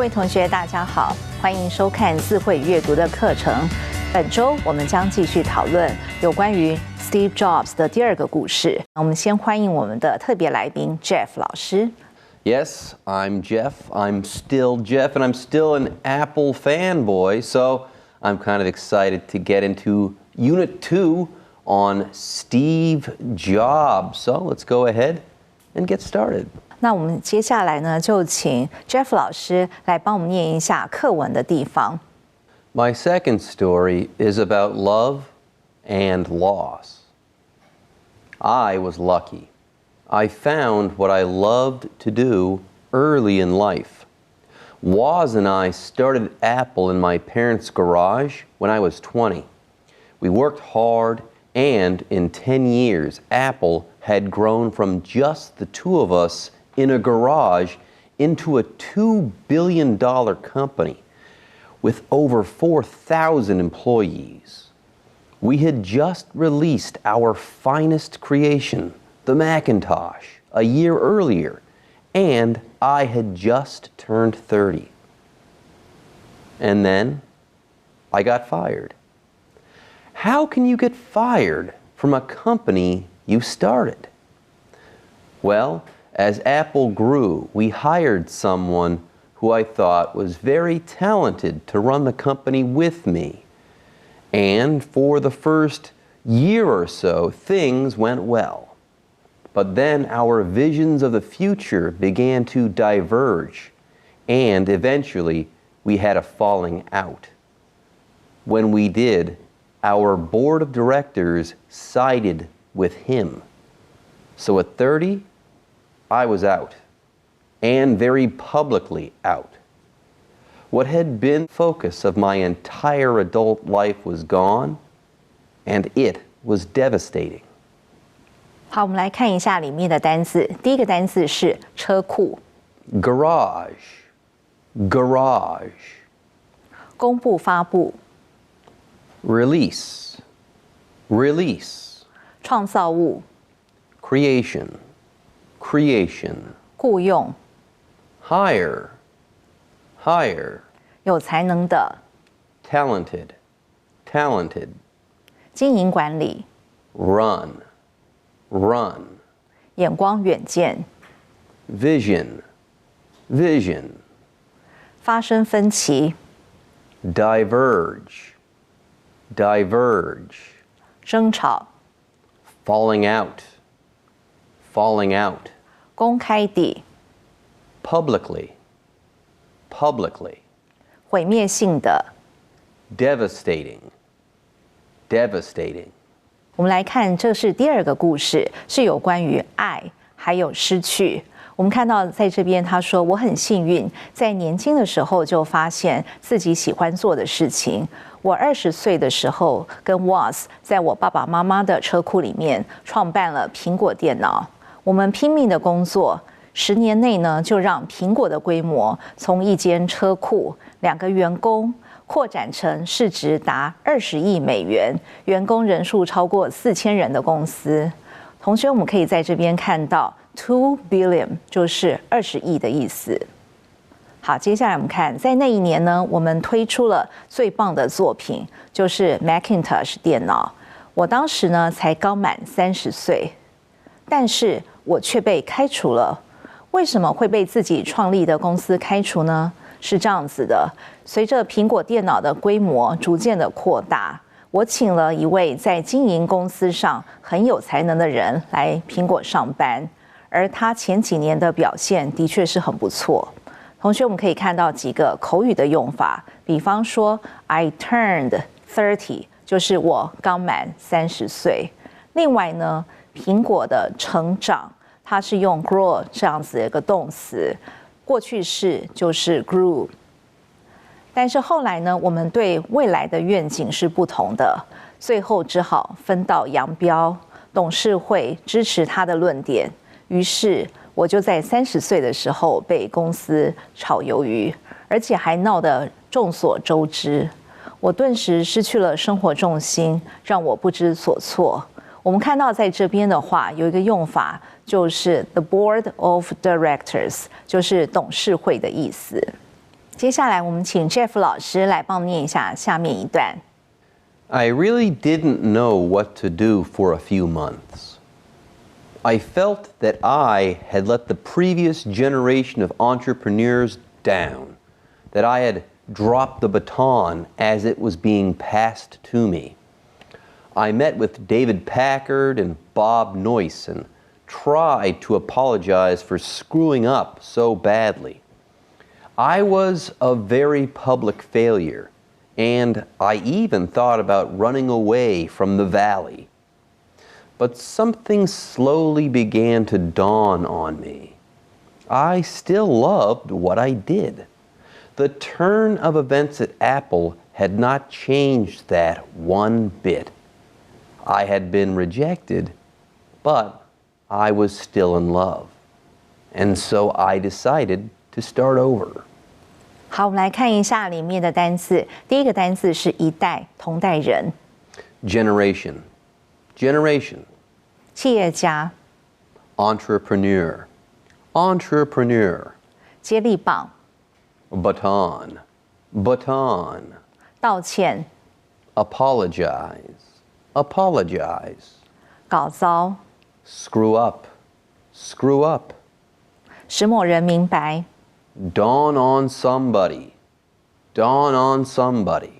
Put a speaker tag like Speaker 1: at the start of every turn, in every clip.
Speaker 1: 位同学，大家好，欢迎收看字汇阅读的课程。本周我们将继续讨论有关于 Steve Jobs 的第二个故事。我们先欢迎我们的特别来宾 Jeff 老师。
Speaker 2: Yes, I'm Jeff. I'm still Jeff, and I'm still an Apple fanboy, so I'm kind of excited to get into Unit 2 on Steve Jobs. So let's go ahead and get started.
Speaker 1: 那我们接下来呢，就请 Jeff 老师来帮我们念一下课文的地方。
Speaker 2: My second story is about love and loss. I was lucky. I found what I loved to do early in life. Woz and I started Apple in my parents' garage when I was 20. We worked hard, and in 10 years, Apple had grown from just the two of us in a garage into a $2 billion company with over 4,000 employees. We had just released our finest creation, the Macintosh, a year earlier, and I had just turned 30. And then I got fired. How can you get fired from a company you started? Well, as Apple grew, we hired someone who I thought was very talented to run the company with me. And for the first year or so, things went well. But then our visions of the future began to diverge, and eventually we had a falling out. When we did, our board of directors sided with him. So at 30, I was out, and very publicly out. What had been the focus of my entire adult life was gone, and it was devastating.
Speaker 1: 好，我们来看一下里面的单字。第一个单字是车库
Speaker 2: Garage, garage.
Speaker 1: 公布发布
Speaker 2: Release, release.
Speaker 1: 创造物
Speaker 2: Creation, creation.
Speaker 1: 雇用
Speaker 2: Hire, hire.
Speaker 1: 有才能的
Speaker 2: Talented, talented.
Speaker 1: 经营管理
Speaker 2: Run, run.
Speaker 1: 眼光远见
Speaker 2: Vision, vision.
Speaker 1: 发生分歧
Speaker 2: Diverge, diverge.
Speaker 1: 争吵
Speaker 2: Falling out, falling out.
Speaker 1: 公开地
Speaker 2: Publicly, publicly.
Speaker 1: 毁灭性的
Speaker 2: Devastating, devastating.
Speaker 1: 我们来看，这是第二个故事，是有关于爱还有失去。我们看到在这边他说，我很幸运在年轻的时候就发现自己喜欢做的事情。我20岁的时候跟 Woz 在我爸爸妈妈的车库里面创办了苹果电脑，我们拼命的工作，10年内呢就让苹果的规模从一间车库2个员工扩展成市值达20亿美元，员工人数超过4000人的公司。同学，我们可以在这边看到2 billion 就是20亿的意思。好，接下来我们看，在那一年呢，我们推出了最棒的作品，就是 Macintosh 电脑。我当时呢才刚满30岁，但是我却被开除了。为什么会被自己创立的公司开除呢？是这样子的，随着苹果电脑的规模逐渐的扩大，我请了一位在经营公司上很有才能的人来苹果上班，而他前几年的表现的确是很不错。同学，我们可以看到几个口语的用法，比方说 I turned 30，就是我刚满30岁。另外呢，苹果的成长，它是用 grow 这样子的一个动词，过去式就是 grew。但是后来呢，我们对未来的愿景是不同的，最后只好分道扬镳。董事会支持他的论点，于是我就在30岁的时候被公司炒鱿鱼，而且还闹得众所周知。我顿时失去了生活重心，让我不知所措。我们看到在这边的话，有一个用法，就是 the board of directors， 就是董事会的意思。接下来我们請 Jeff 老師來幫我們念一下下面一段。
Speaker 2: I really didn't know what to do for a few months. I felt that I had let the previous generation of entrepreneurs down, that I had dropped the baton as it was being passed to me. I met with David Packard and Bob Noyce and tried to apologize for screwing up so badly. I was a very public failure, and I even thought about running away from the valley. But something slowly began to dawn on me. I still loved what I did. The turn of events at Apple had not changed that one bit. I had been rejected, but I was still in love. And so I decided to start over.
Speaker 1: 好，我们来看一下里面的单字。第一个单字是一代，同代人。
Speaker 2: Generation. Generation.
Speaker 1: 企业家。
Speaker 2: Entrepreneur. Entrepreneur.
Speaker 1: 接力棒。
Speaker 2: Baton. Baton.
Speaker 1: 道歉。
Speaker 2: Apologize. Apologize.
Speaker 1: 搞糟。
Speaker 2: Screw up. Screw up.
Speaker 1: 使某人明白。
Speaker 2: Dawn on somebody. Dawn on somebody.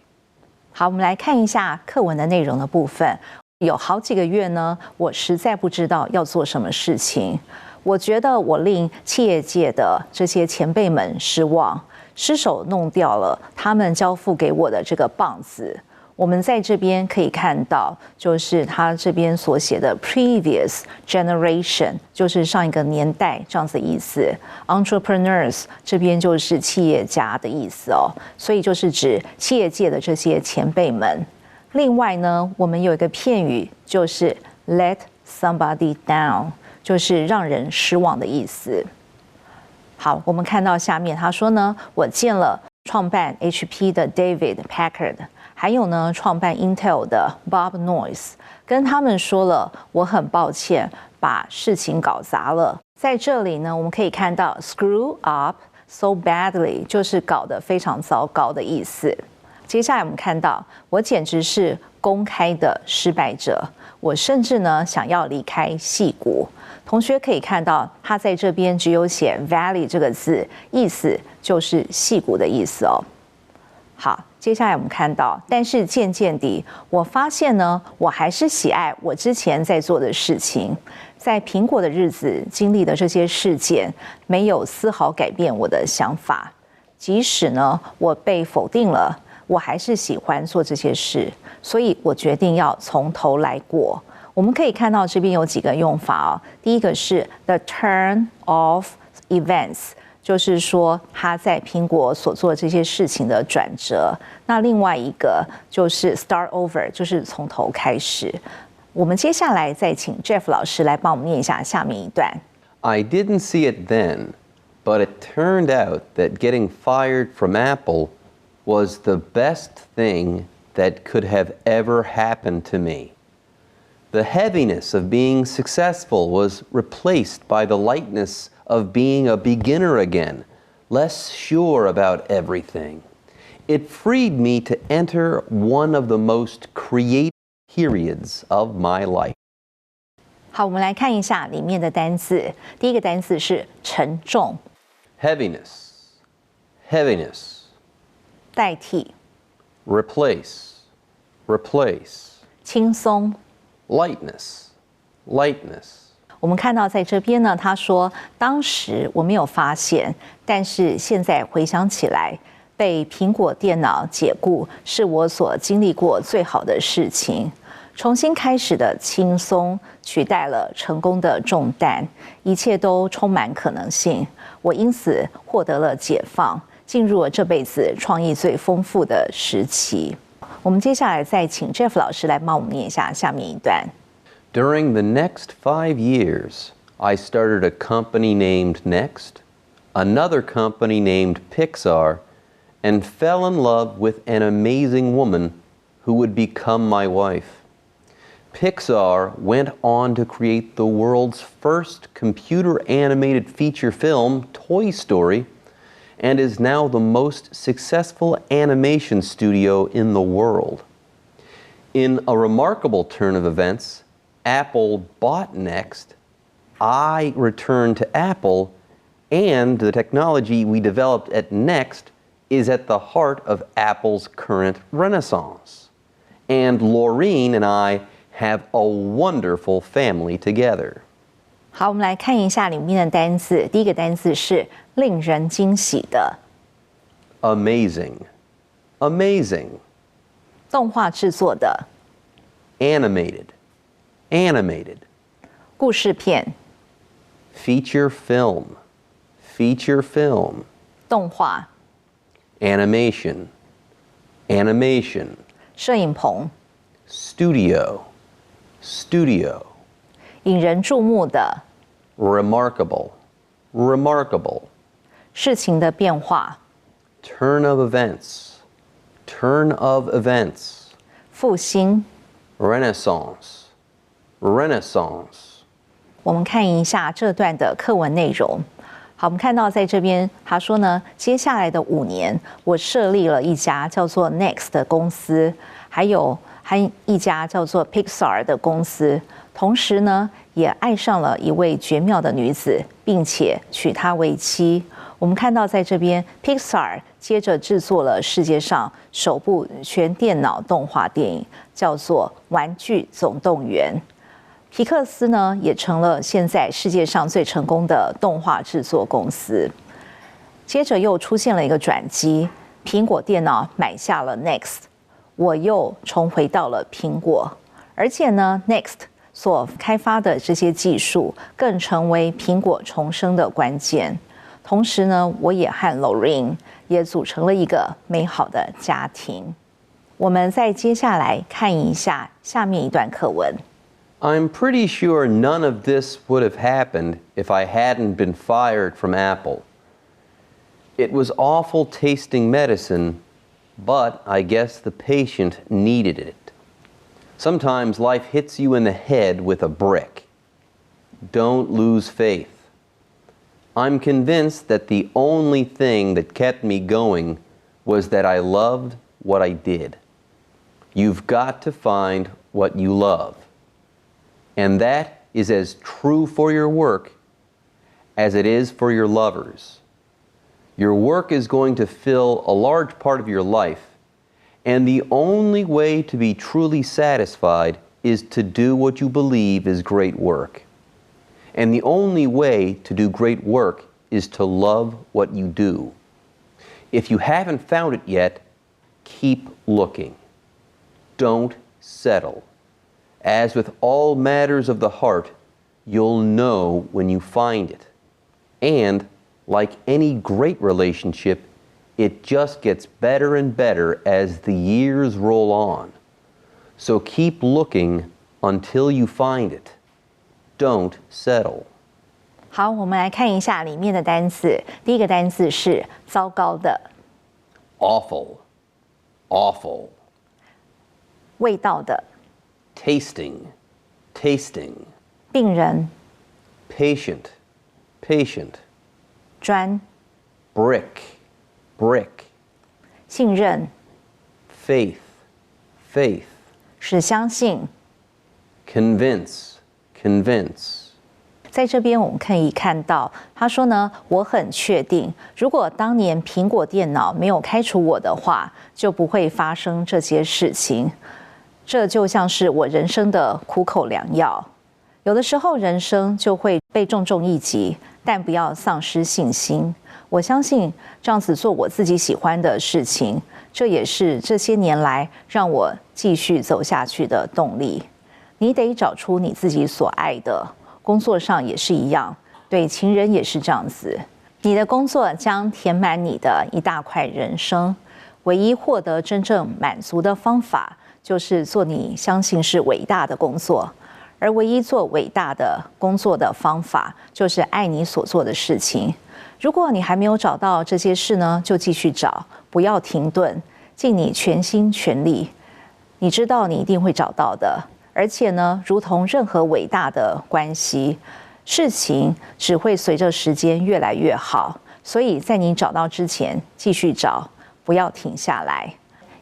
Speaker 1: 好，我们来看一下课文的内容的部分。有好几个月呢，我实在不知道要做什么事情。我觉得我令企业界的这些前辈们失望，失手弄掉了他们交付给我的这个棒子。我们在这边可以看到，就是他这边所写的 previous generation， 就是上一个年代这样子的意思。Entrepreneurs 这边就是企业家的意思哦，所以就是指企业界的这些前辈们。另外呢，我们有一个片语，就是 let somebody down， 就是让人失望的意思。好，我们看到下面他说呢，我见了创办 HP 的 David Packard。还有呢，创办 Intel 的 Bob Noyce 跟他们说了，我很抱歉把事情搞砸了。在这里呢，我们可以看到 screw up so badly 就是搞得非常糟糕的意思。接下来我们看到，我简直是公开的失败者，我甚至呢想要离开矽谷。同学可以看到，他在这边只有写 valley 这个字，意思就是矽谷的意思哦。好，接下来我们看到，但是渐渐地，我发现呢，我还是喜爱我之前在做的事情。在苹果的日子经历的这些事件，没有丝毫改变我的想法。即使呢，我被否定了，我还是喜欢做这些事，所以我决定要从头来过。我们可以看到这边有几个用法哦。第一个是 the turn of events。就是说他在苹果所做这些事情的转折。那另外一个就是 start over， 就是从头开始。我们接下来再请 Jeff 老师来帮我们念一下下面一段。
Speaker 2: I didn't see it then, but it turned out that getting fired from Apple was the best thing that could have ever happened to me. The heaviness of being successful was replaced by the lightness of being a beginner again, less sure about everything. It freed me to enter one of the most creative periods of my life.
Speaker 1: 好，我们来看一下里面的单字。第一个单字是沉重
Speaker 2: Heaviness. Heaviness.
Speaker 1: 代替
Speaker 2: Replace. Replace.
Speaker 1: 轻松。
Speaker 2: Lightness. Lightness.
Speaker 1: 我们看到在这边呢，他说当时我没有发现，但是现在回想起来，被苹果电脑解雇是我所经历过最好的事情。重新开始的轻松取代了成功的重担，一切都充满可能性。我因此获得了解放，进入了这辈子创意最丰富的时期。我们接下来再请 Jeff 老师来帮我们念一下下面一段。
Speaker 2: During the next 5 years, I started a company named Next, another company named Pixar, and fell in love with an amazing woman who would become my wife. Pixar went on to create the world's first computer-animated feature film, Toy Story, and is now the most successful animation studio in the world. In a remarkable turn of events, Apple bought Next, I returned to Apple, and the technology we developed at Next is at the heart of Apple's current renaissance. And Laureen and I have a wonderful family together.
Speaker 1: 好，我们来看一下里面的单字。第一个单字是令人惊喜的
Speaker 2: Amazing. Amazing.
Speaker 1: 动画制作的
Speaker 2: Animated. Animated.
Speaker 1: 故事片
Speaker 2: Feature film. Feature film.
Speaker 1: 动画
Speaker 2: Animation. Animation.
Speaker 1: 摄影棚
Speaker 2: Studio. Studio.
Speaker 1: 引人注目的
Speaker 2: Remarkable. Remarkable.
Speaker 1: 事情的变化
Speaker 2: Turn of events. Turn of events.
Speaker 1: 复兴。
Speaker 2: Renaissance. Renaissance.
Speaker 1: 我们看一下这段的课文内容。好，我们看到在这边他说呢，接下来的5年，我设立了一家叫做 Next 的公司，还一家叫做 Pixar 的公司。同时呢，也爱上了一位绝妙的女子，并且娶她为妻。我们看到在这边 ，Pixar 接着制作了世界上首部全电脑动画电影，叫做《玩具总动员》。皮克斯呢，也成了现在世界上最成功的动画制作公司。接着又出现了一个转机，苹果电脑买下了 Next， 我又重回到了苹果，而且呢 ，Next 所开发的这些技术更成为苹果重生的关键。同时呢，我也和 Laureen 也组成了一个美好的家庭。我们再接下来看一下下面一段课文。
Speaker 2: I'm pretty sure none of this would have happened if I hadn't been fired from Apple. It was awful tasting medicine, but I guess the patient needed it. Sometimes life hits you in the head with a brick. Don't lose faith. I'm convinced that the only thing that kept me going was that I loved what I did. You've got to find what you love. And that is as true for your work as it is for your lovers. Your work is going to fill a large part of your life, and the only way to be truly satisfied is to do what you believe is great work. And the only way to do great work is to love what you do. If you haven't found it yet, keep looking. Don't settle. As with all matters of the heart, you'll know when you find it. And, like any great relationship, it just gets better and better as the years roll on. So keep looking until you find it. Don't settle.
Speaker 1: 好，我们来看一下里面的单词。第一个单词是糟糕的
Speaker 2: Awful. Awful.
Speaker 1: 味道的
Speaker 2: Tasting. Tasting.
Speaker 1: 病人
Speaker 2: Patient. Patient.
Speaker 1: 砖
Speaker 2: Brick. Brick.
Speaker 1: 信任
Speaker 2: Faith. Faith.
Speaker 1: 使相信。
Speaker 2: Convince. Convince.
Speaker 1: 在这边我们可以看到，他说呢，我很确定，如果当年苹果电脑没有开除我的话，就不会发生这些事情。这就像是我人生的苦口良药。有的时候人生就会被重重一击，但不要丧失信心。我相信这样子做我自己喜欢的事情，这也是这些年来让我继续走下去的动力。你得找出你自己所爱的，工作上也是一样，对情人也是这样子。你的工作将填满你的一大块人生，唯一获得真正满足的方法，就是做你相信是伟大的工作。而唯一做伟大的工作的方法，就是爱你所做的事情。如果你还没有找到这些事呢，就继续找，不要停顿，尽你全心全力。你知道你一定会找到的。而且呢，如同任何伟大的关系，事情只会随着时间越来越好。所以在你找到之前继续找，不要停下来。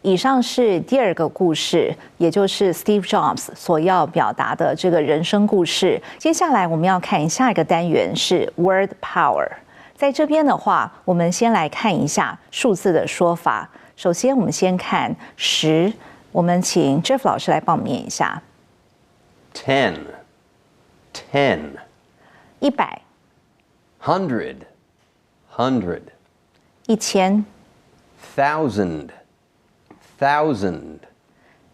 Speaker 1: 以上是第二个故事，也就是 Steve Jobs 所要表达的这个人生故事。接下来我们要看下一个单元是 Word Power。在这边的话，我们先来看一下数字的说法。首先，我们先看10，我们请 Jeff 老师来帮我们念一下。
Speaker 2: 10,
Speaker 1: 100
Speaker 2: 100, 100,
Speaker 1: 1000
Speaker 2: 1,000, 1,000,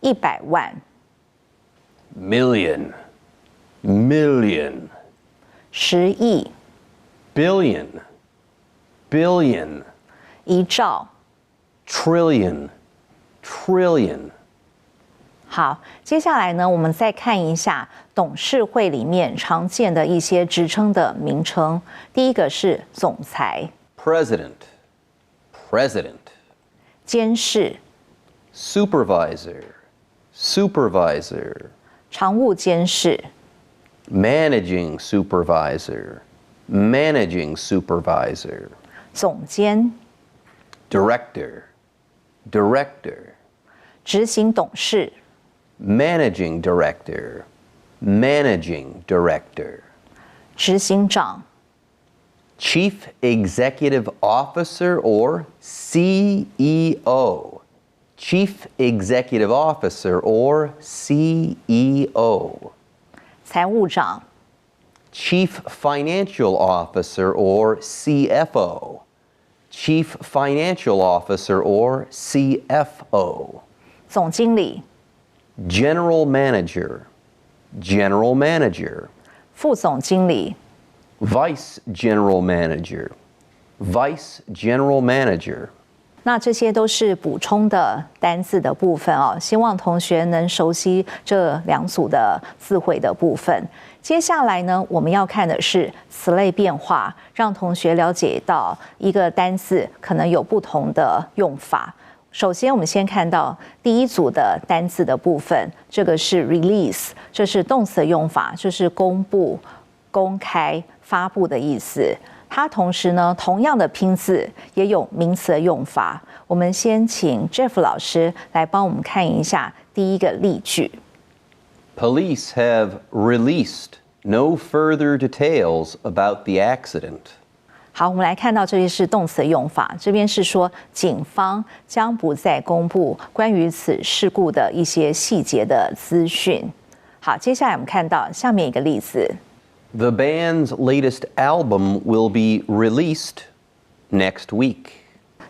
Speaker 1: 100万
Speaker 2: million, million,
Speaker 1: 10亿
Speaker 2: billion, billion,
Speaker 1: 1兆。
Speaker 2: trillion, trillion.
Speaker 1: 好，接下来呢，我们再看一下董事会里面常见的一些职称的名称。第一个是总裁、
Speaker 2: President, president,
Speaker 1: 监事、
Speaker 2: supervisor, supervisor,
Speaker 1: 常务监事、
Speaker 2: managing supervisor, managing supervisor,
Speaker 1: 总监、
Speaker 2: director, director,
Speaker 1: 执行董事、
Speaker 2: managing director, managing director,
Speaker 1: 执行长、
Speaker 2: chief executive officer or CEO, chief executive officer or CEO,
Speaker 1: 财务长、
Speaker 2: chief financial officer or CFO, chief financial officer or CFO,
Speaker 1: 总经理、
Speaker 2: general manager, general manager,
Speaker 1: 副总经理、
Speaker 2: vice general manager, vice general manager.
Speaker 1: 那这些都是补充的单字的部分哦，希望同学能熟悉这2组的字汇的部分。接下来呢，我们要看的是词类变化，让同学了解到一个单字可能有不同的用法。首先，我们先看到第一组的单字的部分，这个是 release， 这是动词的用法，就是公布、公开、发布的意思。它同时呢，同样的拼字也有名词的用法。我们先请 Jeff 老师来帮我们看一下第一个例句。
Speaker 2: Police have released no further details about the accident.
Speaker 1: 好，我们来看到这里是动词的用法，这边是说警方将不再公布关于此事故的一些细节的资讯。好，接下来我们看到下面一个例子。
Speaker 2: The band's latest album will be released next week.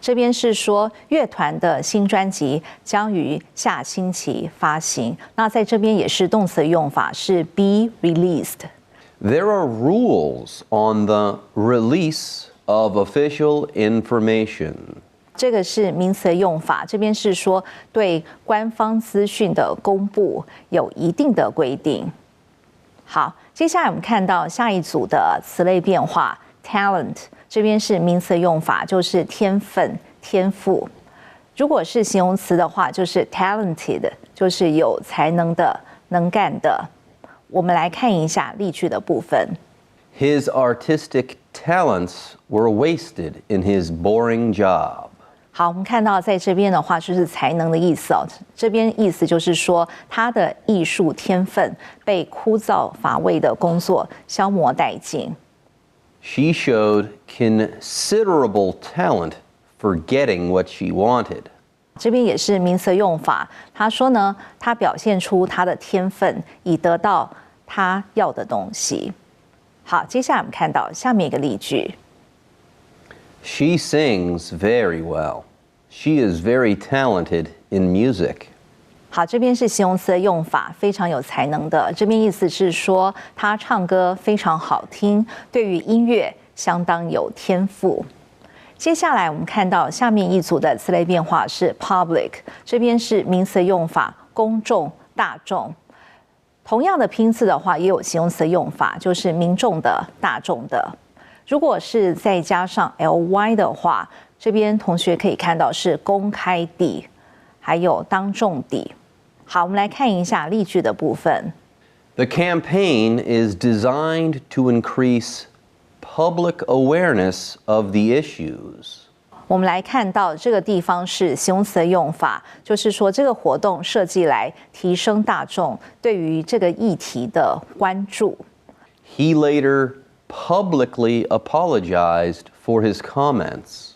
Speaker 1: 这边是说乐团的新专辑将于下星期发行。那在这边也是动词的用法是 be released。There
Speaker 2: are rules on the release of official information.
Speaker 1: 这个是名词的用法，这边是说对官方资讯的公布有一定的规定。好，接下来我们看到下一组的词类变化 ，talent 这边是名词的用法，就是天分、天赋。如果是形容词的话，就是 talented， 就是有才能的、能干的。我们来看一下例句的部分。
Speaker 2: His artistic talents were wasted in his boring job.
Speaker 1: 好，我们看到在这边的话就是才能的意思哦。这边意思就是说他的艺术天分被枯燥乏味的工作消磨殆尽。
Speaker 2: She showed considerable talent for getting what she wanted.
Speaker 1: 这边也是名词的用法。他说呢，他表现出他的天分，以得到他要的东西。好，接下来我们看到下面一个例句。
Speaker 2: She sings very well. She is very talented in music.
Speaker 1: 好，这边是形容词的用法，非常有才能的。这边意思是说，他唱歌非常好听，对于音乐相当有天赋。接下来我们看到下面一组的词类变化是 public， 这边是名词的用法，公众、大众。同样的拼字的话，也有形容词的用法，就是民众的、大众的。如果是再加上 ly 的话，这边同学可以看到是公开地，还有当众地。好，我们来看一下例句的部分。
Speaker 2: The campaign is designed to increase public awareness of the issues.
Speaker 1: 我们来看到这个地方是形容词的用法，就是说这个活动设计来提升大众对于这个议题的关注。
Speaker 2: He later publicly apologized for his comments.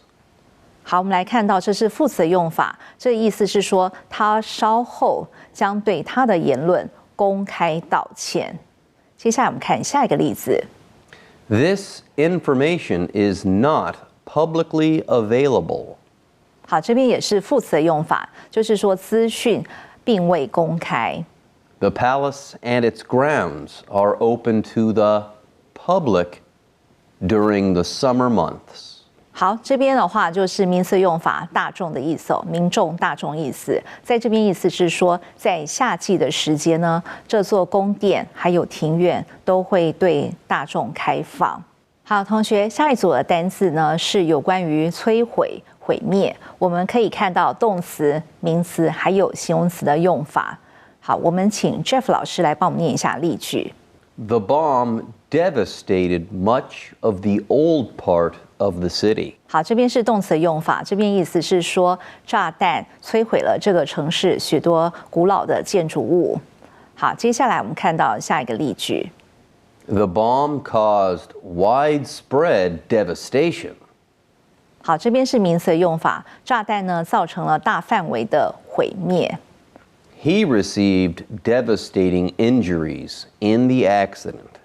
Speaker 1: 好，我们来看到这是副词的用法，这个意思是说他稍后将对他的言论公开道歉。接下来我们看下一个例子。
Speaker 2: This information is not publicly available.
Speaker 1: 好，这边也是副词的用法，就是说资讯并未公开。
Speaker 2: The palace and its grounds are open to the public during the summer months.
Speaker 1: 好，这边的话就是名词用法，大众的意思哦，民众、大众意思。在这边意思是说，在夏季的时间呢，这座宫殿还有庭院都会对大众开放。好，同学，下一组的单字呢是有关于摧毁、毁灭。我们可以看到动词、名词还有形容词的用法。好，我们请 Jeff 老师来帮我们念一下例句。
Speaker 2: The bomb devastated much of the old part of the city.
Speaker 1: 好，这边是动词的用法，这边意思是说炸弹摧毁了这个城市许多古老的建筑物。好，接下来我们看到下一个例句。
Speaker 2: The bomb caused widespread devastation.
Speaker 1: 好，这边是名词的用法，炸弹呢造成了大范围的毁灭。
Speaker 2: He received devastating injuries in the accident.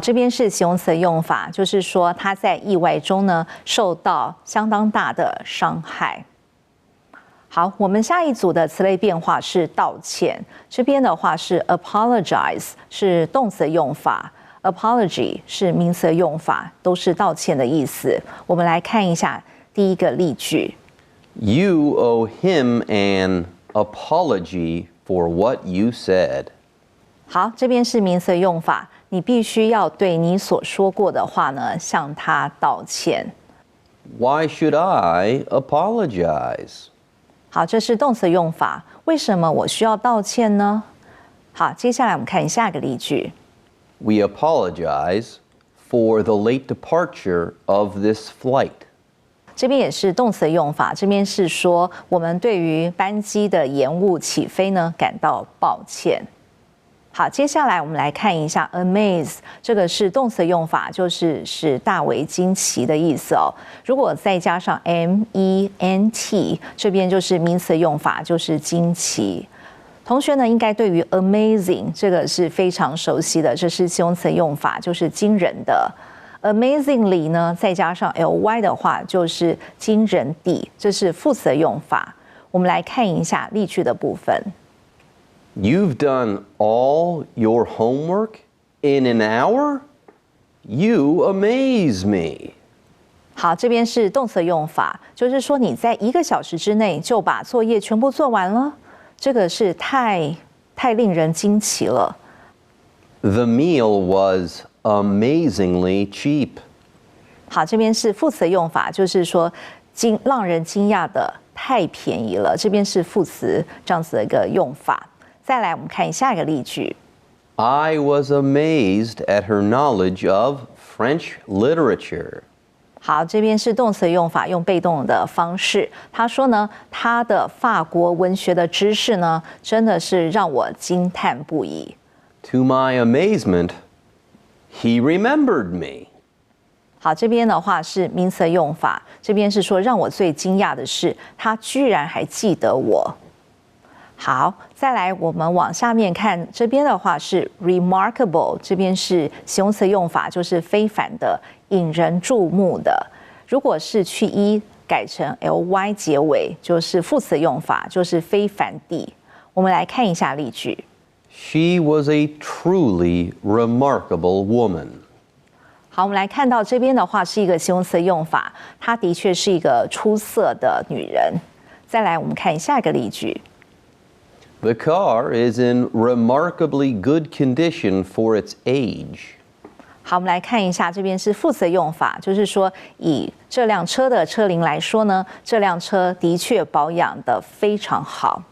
Speaker 1: 这边是形容词的用法，就是说他在意外中呢受到相当大的伤害。好，我们下一组的词类变化是道歉，这边的话是 apologize 是动词的用法 ，apology 是名词的用法，都是道歉的意思。我们来看一下第一个例句
Speaker 2: You owe him an apology for what you said.
Speaker 1: 好，这边是名词的用法，你必须要对你所说过的话呢向他道歉。
Speaker 2: Why should I apologize?
Speaker 1: 好，这是动词的用法，为什么我需要道歉呢？好，接下来我们看下一个例句。
Speaker 2: We apologize for the late departure of this flight.
Speaker 1: 这边也是动词的用法，这边是说我们对于班机的延误起飞呢感到抱歉。好，接下来我们来看一下 amaze， 这个是动词的用法，就是使大为惊奇的意思哦。如果再加上 ment， 这边就是名词的用法，就是惊奇。同学呢，应该对于 amazing 这个是非常熟悉的，这是形容词的用法，就是惊人的。Amazingly 呢，再加上 ly 的话，就是惊人地，这是副词的用法。我们来看一下例句的部分。
Speaker 2: You've done all your homework in an hour? You amaze me.
Speaker 1: 好，这边是动词的用法，就是说你在1个小时之内就把作业全部做完了，这个是太令人惊奇了。
Speaker 2: The meal was amazingly cheap.
Speaker 1: 好，这边是副词的用法，就是说让人惊讶的太便宜了，这边是副词这样子的一个用法。再来，我们看下一个例句。
Speaker 2: I was amazed at her knowledge of French literature.
Speaker 1: 好，这边是动词的用法，用被动的方式。他说呢，他的法国文学的知识呢，真的是让我惊叹不已。
Speaker 2: To my amazement, he remembered me.
Speaker 1: 好，这边的话是名词的用法，这边是说让我最惊讶的是，他居然还记得我。好，再来我们往下面看，这边的话是 remarkable， 这边是形容词用法，就是非凡的、引人注目的。如果是去一改成 ly 结尾，就是副词用法，就是非凡地。我们来看一下例句。
Speaker 2: She was a truly remarkable woman.
Speaker 1: 好，我们来看到这边的话是一个形容词用法，她的确是一个出色的女人。再来，我们看下一个例句。
Speaker 2: The car is in remarkably good condition for its age.
Speaker 1: 好，我们来看一下，这边是副词用法，就是说以这辆车的车龄来说呢，这辆车的确保养得非常好。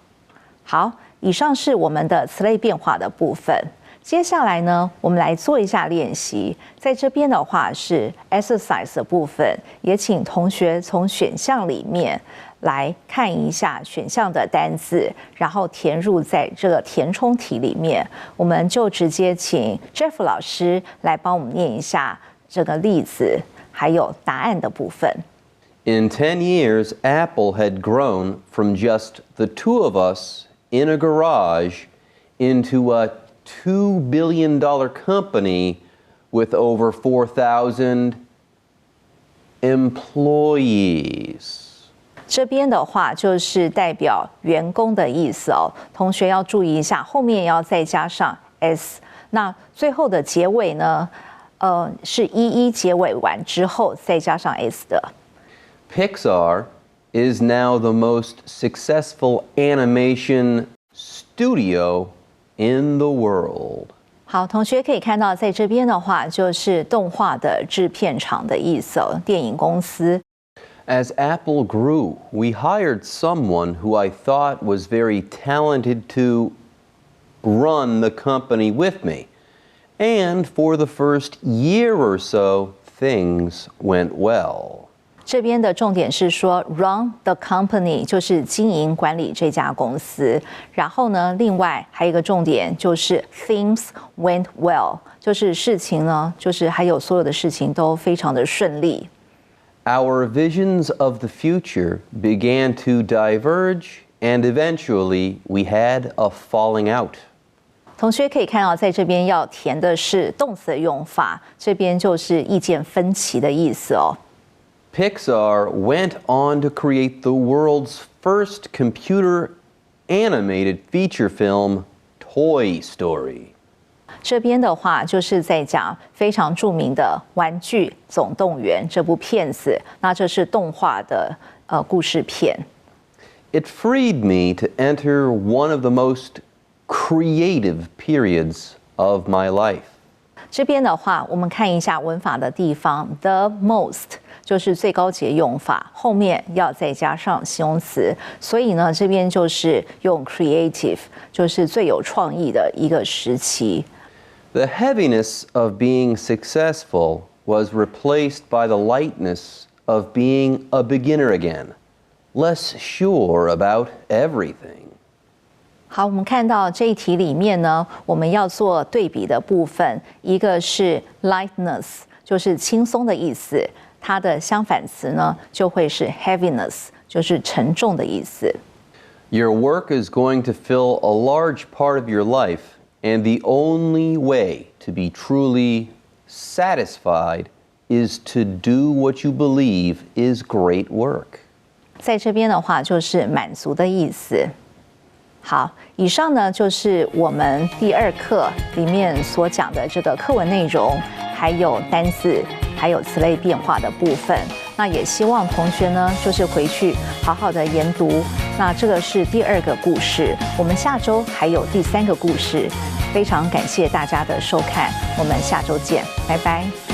Speaker 1: 好，以上是我们的词类变化的部分。接下来呢，我们来做一下练习。在这边的话是 exercise 的部分，也请同学从选项里面来看一下选项的单字，然后填入在这个填充题里面。我们就直接请 Jeff 老师来帮我们念一下这个例子，还有答案的部分。
Speaker 2: In 10 years, Apple had grown from just the two of us in a garage into a $2 billion company with over 4,000 employees.
Speaker 1: 这边的话就是代表员工的意思哦，同学要注意一下，后面要再加上 s。那最后的结尾呢，是一结尾完之后再加上 s 的。
Speaker 2: Pixar is now the most successful animation studio in the world.
Speaker 1: 好，同学可以看到，在这边的话就是动画的制片厂的意思哦，电影公司。
Speaker 2: As Apple grew, we hired someone who I thought was very talented to run the company with me. And for the first year or so, things went well.
Speaker 1: 这边的重点是说 run the company 就是经营管理这家公司，然后呢，另外还有一个重点就是 things went well， 就是事情呢，就是还有所有的事情都非常的顺利。
Speaker 2: Our visions of the future began to diverge, and eventually we had a falling out.
Speaker 1: 同学可以看到，在这边要填的是动词的用法，这边就是意见分歧的意思哦。
Speaker 2: Pixar went on to create the world's first computer animated feature film, Toy Story.
Speaker 1: 这边的话就是在讲非常著名的《玩具总动员》这部片子，那这是动画的故事片。
Speaker 2: It freed me to enter one of the most creative periods of my life.
Speaker 1: 这边的话，我们看一下文法的地方 ，the most 就是最高级用法，后面要再加上形容词，所以呢，这边就是用 creative， 就是最有创意的一个时期。
Speaker 2: The heaviness of being successful was replaced by the lightness of being a beginner again, less sure about everything.
Speaker 1: 好，我们看到这一题里面呢，我们要做对比的部分，一个是 lightness， 就是轻松的意思，它的相反词呢就会是 heaviness， 就是沉重的意思。
Speaker 2: Your work is going to fill a large part of your life, and the only way to be truly satisfied is to do what you believe is great work.
Speaker 1: 在这边的话就是满足的意思。好，以上呢就是我们第2课里面所讲的这个课文内容，还有单字，还有词类变化的部分。那也希望同学呢，就是回去好好的研读。那这个是第2个故事，我们下周还有第3个故事。非常感谢大家的收看，我们下周见，拜拜。